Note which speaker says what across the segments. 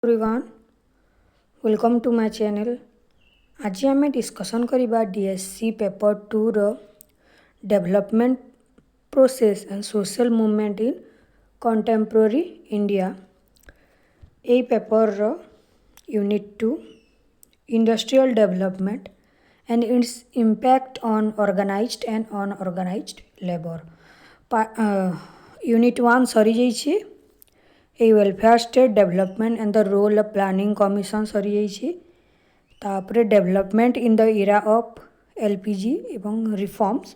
Speaker 1: Everyone welcome to my channel. आज आम discussion करवा डीएससी पेपर 2 रो development process and social movement in contemporary India. ए paper रो unit 2 industrial development and its impact on organised and unorganised labour. Unit 1 सरी जाइए। ए welfare state development and the role of planning commission सरी जाइए। तापरे development in the era of LPG एवं reforms.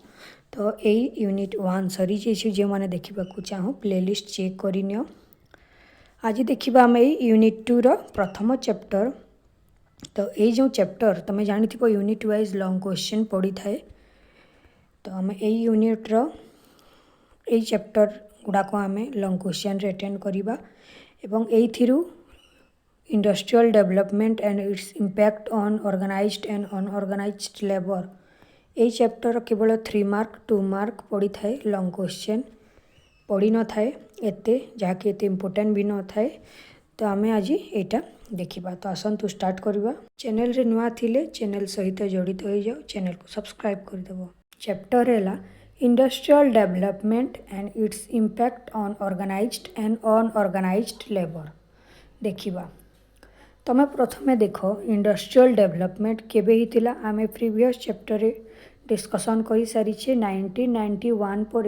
Speaker 1: तो यही यूनिट 1 सरी जाइए। जो मैंने देखा चाहो प्लेलिस्ट चेक कर नियो। आज देखा आम यूनिट 2 रो प्रथम चैप्टर। तो ये जो चैप्टर तुम जानी यूनिट वाइज लॉन्ग क्वेश्चन पड़ी थाए। तो आम यही यूनिट रो यही चैप्टर गुड़ाक आम लॉन्ग क्वेश्चन अटेंड करवा एवं एथिरू industrial development and its impact on organised and unorganised labour. यही चैप्टर केवल 3 मार्क 2 मार्क पड़ी थाए। लॉन्ग क्वेश्चन पड़ी न थाए एते जहाँकि एते इम्पोर्टेंट भी न थाए। तो आम आज यहाँ देखा। तो आसतु स्टार्ट करवा। चैनल रे नुआ थिले चैनल सहित जड़ित हो जाओ। चैनल को सब्सक्राइब करदेव। चैप्टर है industrial development and its impact on organised and unorganised labour. देखा तुम प्रथमे देख इंडस्ट्रियल डेवलपमेंट केबे हितिला। आमे प्रीवियस चैप्टर डिस्कसन कर सारी 1991 पर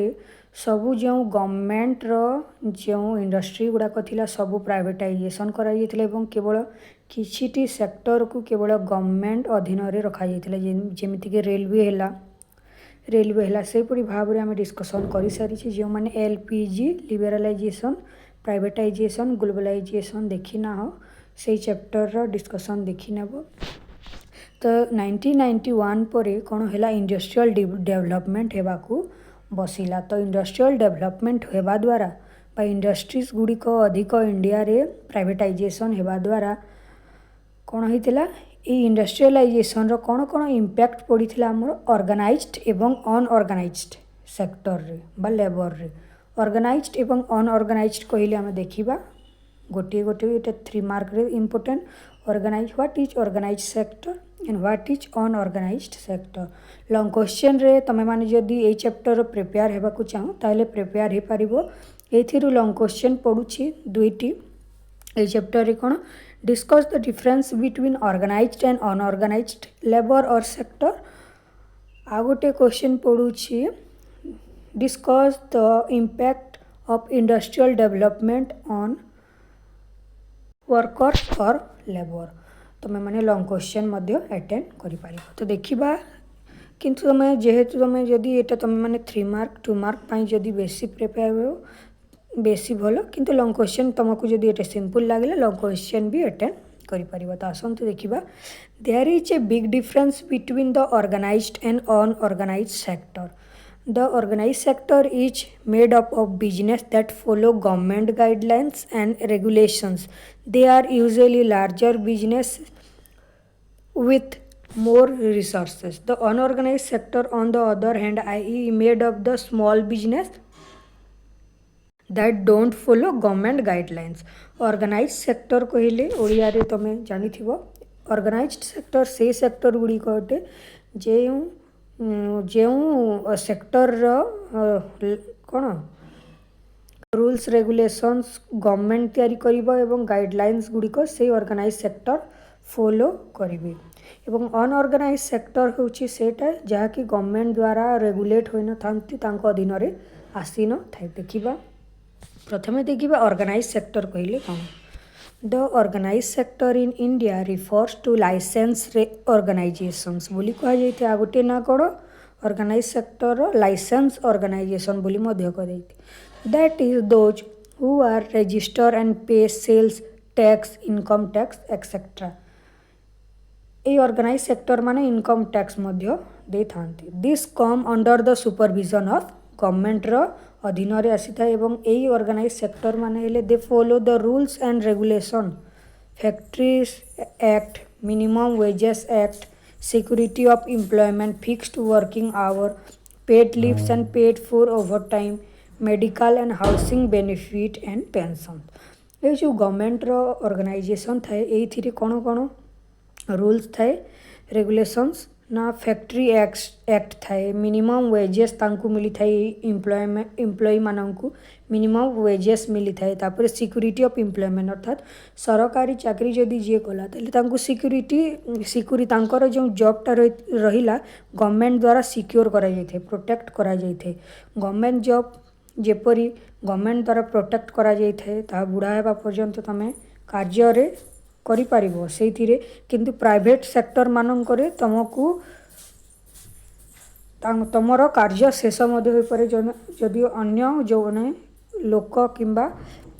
Speaker 1: सबू जो गवर्नमेंट रो जो इंडस्ट्री गुड़ाक थिला सबू प्राइवेटाइजेशन करा एवं केवल किछिटी सेक्टर को केवल गवर्नमेंट अधीन रे रखा जाइतिला। जेमिति कि रेलवे है से परी भाव में आम डिस्कसन कर सारी। जो मैंने एलपीजी लिबरालाइजेशन प्राइवेटाइजेशन ग्लोबलाइजेशन देखी ना हो से चैप्टर डिस्कसन देखी नेब। तो 1991 पर कौन है इंडस्ट्रियल डेवलपमेंट होगा बसिला। तो इंडस्ट्रियल डेवलपमेंट होगा द्वारा इंडस्ट्रीज गुड़िक अधिक इंडिया रे प्राइवेटाइजेशन होगा द्वारा कौन होता इंडस्ट्रियलाइजेशन रो कौन कौन इम्पैक्ट पड़ी आमर ऑर्गेनाइज्ड एवं अनऑर्गेनाइज्ड सेक्टर रे बा लेबर रे। ऑर्गेनाइज्ड एवं अनऑर्गेनाइज्ड कहले आम देखा गोटे गोटे 3 मार्क रे important. Organise what is organised sector and what is unorganised sector. Long question रे तमे माने जदी ए चैप्टर प्रिपेयर हेबाकू चाहो ताले प्रिपेयर हे पारिबो। एथिरु लॉन्ग क्वेश्चन पडुछि दुईटी। ए चैप्टर रे कोन discuss the difference between organised and unorganised labour और सेक्टर। आ गोटे क्वेश्चन पड़ुछि discuss the impact of industrial development on workers और लेबर। तुम मैंने लॉन्ग क्वेश्चन अटेंड कर। तो देखा किंतु तुम जेहेतु तुम जदि एटा तुम मैंने 3 मार्क 2 मार्क जदि बेसी प्रिपेयर हो बेसी भल। किंतु लॉन्ग क्वेश्चन तुमको जदि एटा सिंपल लगे लॉन्ग क्वेश्चन भी अटेंड कर। तो आसतु देखा there is a big difference between the organised and unorganised sector. The organised sector is made up of business that follow government guidelines and regulations. They are usually larger business with more resources. The unorganized sector on the other hand i.e. made of the small business that don't follow government guidelines. Organized sector कहले ओडिया रे तमे जानी थिबो। Organized sector से sector Gudi कहते जो sector कौन rules regulations government तैयारी करिबो एवं गाइडलाइंस गुड़िक से ऑर्गेनाइज सेक्टर फॉलो करेंगे। एवं अनऑर्गेनाइज सेक्टर होची सेटा जहाँकि गवर्नमेंट द्वारा रेगुलेट होई न थांती तांको अधीन रे आसी न थाए। देखिबा प्रथमे देखिबा ऑर्गेनाइज सेक्टर कहले कौन। The organise sector in India refers to licence organisations बोली कहा जाइते। आ गोटे ना कौन ऑर्गेनाइज सेक्टर लाइसेंस ऑर्गेनाइजेशन बोली मध्य कह that is those who are register and pay sales tax income tax etcetera. ये ऑर्गेनाइज सेक्टर माने इनकम टैक्स मध्य दे थांती। This come under the supervision of government रो अधीन रे आसी था। एवं यही ऑर्गेनाइज सेक्टर माने हेले they follow the rules and regulation factories act minimum wages act security of employment fixed working our paid leaves and paid for over time medical and housing benefit and pension. ये जो government रो organisation थाए ये कौन कौन rules थाए regulations ना factory act थाए minimum wages तांकु मिली थाए एम्प्लॉय मानंकु मिनिमम वेजेस मिली थाए तापर सिक्योरिटी ऑफ एम्प्लॉयमेंट अर्थात सरकारी चाकरी जदि जे कला ताले तांकु सिक्योरिटी तांकर जो जॉबटा रहिला गवर्नमेंट द्वारा सिक्योर करा जाइथे प्रोटेक्ट करा जाइथे गवर्नमेंट जॉब जेपरी गवर्नमेंट द्वारा प्रोटेक्ट करा जाइथे ता बुढ़ा हेबा पर्यंत तमे कार्य रे करि परिबो सेथिरे किंतु प्राइवेट सेक्टर मानंकरे तुमको तुमर कार्य शेष मध्य हो पारे जदि अन्य जो लोक किंबा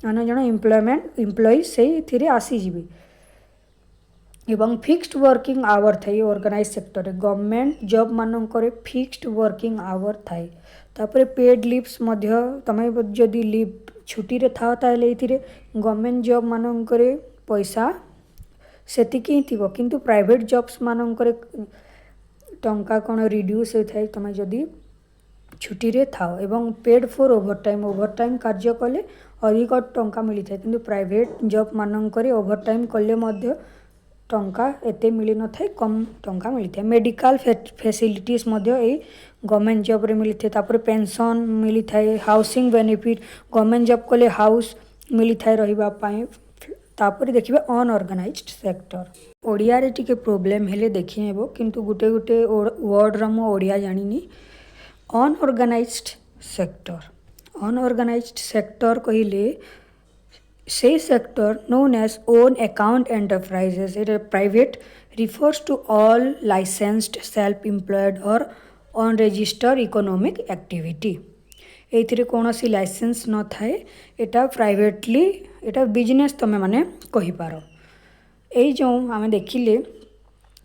Speaker 1: अन्य जन एम्प्लॉय से आसीजिबे एवं फिक्स्ड वर्किंग आवर थाए ऑर्गेनाइज सेक्टर गवर्नमेंट जॉब मानंकरे फिक्स्ड वर्किंग आवर थाए तापर पेड लीव्स मध्य तमे जदि लीव छुट्टी रे था ताले एथिरे गवर्नमेंट जॉब मानंकरे पैसा सेतिकी ही थिबो किंतु प्राइवेट जॉब्स मानंकरे टंका कौन रिड्यूस होता है तुम जदि छुट्टी रे थाओ एवं पेड फॉर ओवरटाइम कार्य कले अधिक टंका मिली था किंतु प्राइवेट जॉब मानंकरे ओवरटाइम कले मध्य टंका एते मिली न थाए कम टंका मिली था मेडिकल फैसिलिटीज मध्य ए गवर्नमेंट जॉब रे मिली थे तापर पेंशन मिली थाए हाउसिंग बेनिफिट गवर्नमेंट जॉब कले हाउस मिली थाए रहिबा पाए तापर देखिए अनऑर्गेनाइज्ड सेक्टर ओडिया रे टिके प्रॉब्लम हेले देखि हेबो किंतु गुटे गुटे वर्ड रा मो ओडिया जानिनी अनऑर्गेनाइज्ड सेक्टर कहिले से sector known as own account enterprises it private refers to all licensed self employed और अनरजिस्टर्ड इकोनॉमिक एक्टिविटी ये कौन सी लाइसेंस न थाए एटा प्राइवेटली एटा बिजनेस तमें माने कहीपार ये जो आम देखिले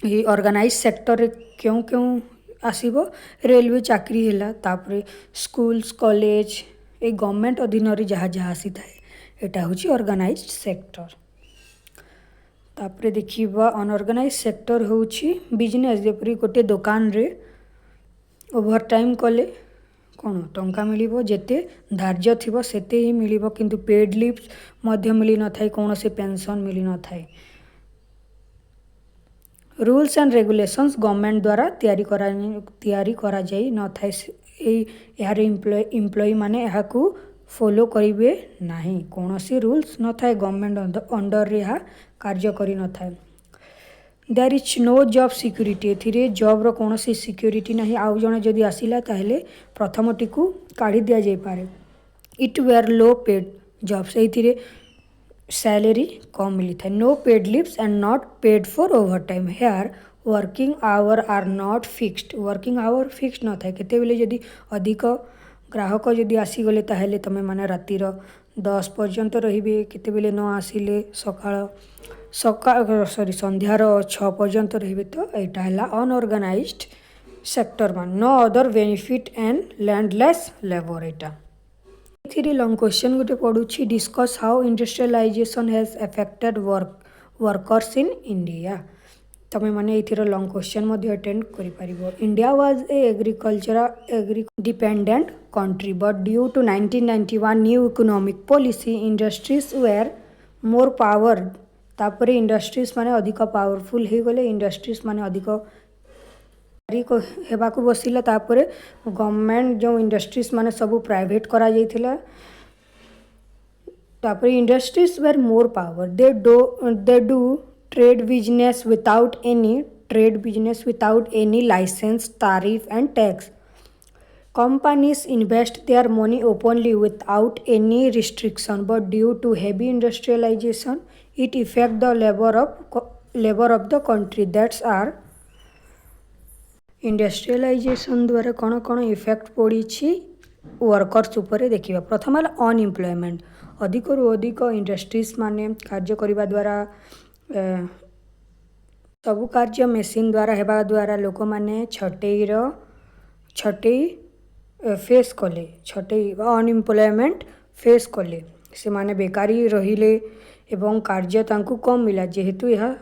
Speaker 1: ये ऑर्गेनाइज सेक्टर क्यों क्यों आसीबो रेलवे चाकरी हैला तापरे स्कूल्स कॉलेज ये गवर्नमेंट अधीन जहाँ जहाँ आसी थाए एटा होची ऑर्गेनाइज्ड सेक्टर तापरे देखिबा अनऑर्गेनाइज सेक्टर होची बिजनेस जेपरी गोटे दुकान रे ओवरटाइम कले कौन टंका मिलिबो जेते धार्य थिबो सेते ही मिलिबो किंतु पेड लीव्स मध्य मिली न थाए कौन से पेंशन मिली न थाए रूल्स एंड रेगुलेशंस गवर्नमेंट द्वारा तैयारी करा जाई न थाए यार एम्प्लॉय माने याकू फॉलो करिवे नाही कौन सी रूल्स न थाए गवर्नमेंट अंडर रे कार्य करी न थाए there is no job security एथिरे जॉब रो कौन सी सिक्योरिटी नहीं आउ जने जदि आसिला ताहेले प्रथम टिकू काढ़ी दिया जाई पारे it were low paid jobs एथिरे सैलरी कम मिली था no paid leaves and not paid for overtime here working hour are not fixed working hour fixed न था केते बेले जदि अधिक ग्राहक जदि आसीगले ताहेले तमे माने रातिर 10 पर्यंत रहिबे केते बेले न आसिले संध्यार 6 पर्यंत रहिबे तो एटा हला अनऑर्गेनाइज्ड सेक्टर मान no other benefit and landless labour एटा थ्री लॉन्ग क्वेश्चन गोटे पढ़ुछि discuss how industrialisation has affected workers in India तमें माने एथिर लॉन्ग क्वेश्चन मध्य अटेंड करि परिबो India was a agri dependent country but due to 1991 new economic policy industries were more power तापरे इंडस्ट्रीज माने अधिक पावरफुल हो गले इंडस्ट्रीज माने अधिक हेबाकू बसिला तापरे गवर्नमेंट जो इंडस्ट्रीज माने सब प्राइवेट करा जाइथिला तापरे industries were more power they do trade business without any licence tariff and tax companies invest their money openly without any restriction but due to heavy industrialization it affect the labor of the country that's are industrialisation द्वारा कौन कौन effect पड़ी workers उपरे देखिबा प्रथम है unemployment अधिक रु अधिक इंडस्ट्रीज माने कार्य करने द्वारा सबु कार्य मेसीन द्वारा हेबा द्वारा लोक माने छटई फेस कले छटई अनएम्प्लॉयमेंट फेस कले से माने बेकारी रहिले एवं कार्य तांकु कम मिला जेहेतु यह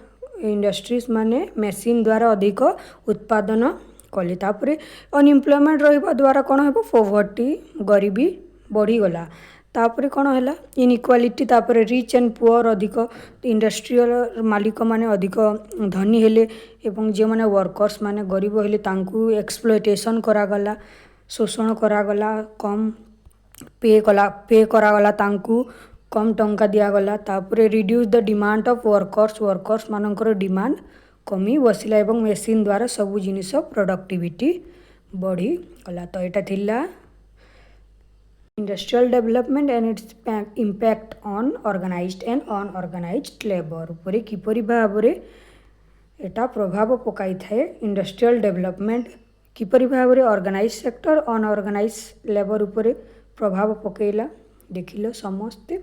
Speaker 1: इंडस्ट्रीज माने मेसीन द्वारा अधिक उत्पादन कले तापरे अनएम्प्लॉयमेंट रहिबा द्वारा कौन हेबो पॉवर्टी गरीबी बढ़ीगला तापर कौन है इनइक्वालिटी तापर रिच एंड पुअर अधिक इंडस्ट्रियल मालिक माने अधिक धनी हेले एवं जे माने वर्कर्स माने गरीब हेले तांकू एक्सप्लोइटेशन करागला शोषण करागला कम पे करागला तांकू कम टंका दिगला तापर reduce the demand of workers मानकर डिमांड कमी बसिला एवं मेसीन द्वारा सबू जिनिस प्रोडक्टिविटी बढ़ी गला। तो यहाँ थिला industrial development and its impact on organised and unorganised labour उपरे किपरि भाबरे एटा प्रभाव पकाई थाए। इंडस्ट्रियल डेवलपमेंट किपरि भाबरे ऑर्गेनाइज सेक्टर अनऑर्गेनाइज्ड लेबर उपरे प्रभाव पकेला देखिल समस्ते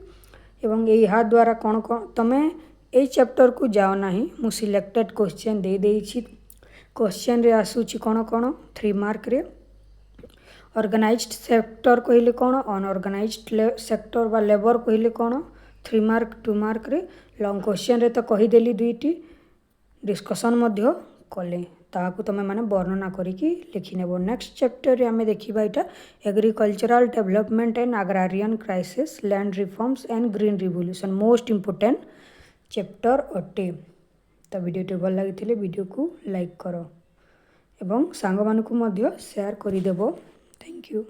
Speaker 1: एवं यहाँ द्वारा कौन कौन तमें यही चैप्टर को जाओ ना मु सिलेक्टेड क्वेश्चन दे देइछि। क्वेश्चन रे आसूची कौन कौन 3 मार्क रे ऑर्गेनाइज्ड सेक्टर कहले कौन अनऑर्गेनाइज्ड सेक्टर बा लेबर कहले कौन 3 मार्क 2 मार्क रे लॉन्ग क्वेश्चन रे तो कहीदेली दुईटी डिस्कसन मध्य कले ताकू तुम मैंने वर्णना करिकी लिखिनेब। नेक्स्ट चैप्टर रे आमे देखिबा इटा agricultural development and agrarian crisis land reforms and green revolution most important chapter अटे। तो वीडियो भल लगी वीडियो को लाइक करो एवं सांग मानकु मध्य शेयर करिदेबो। Thank you.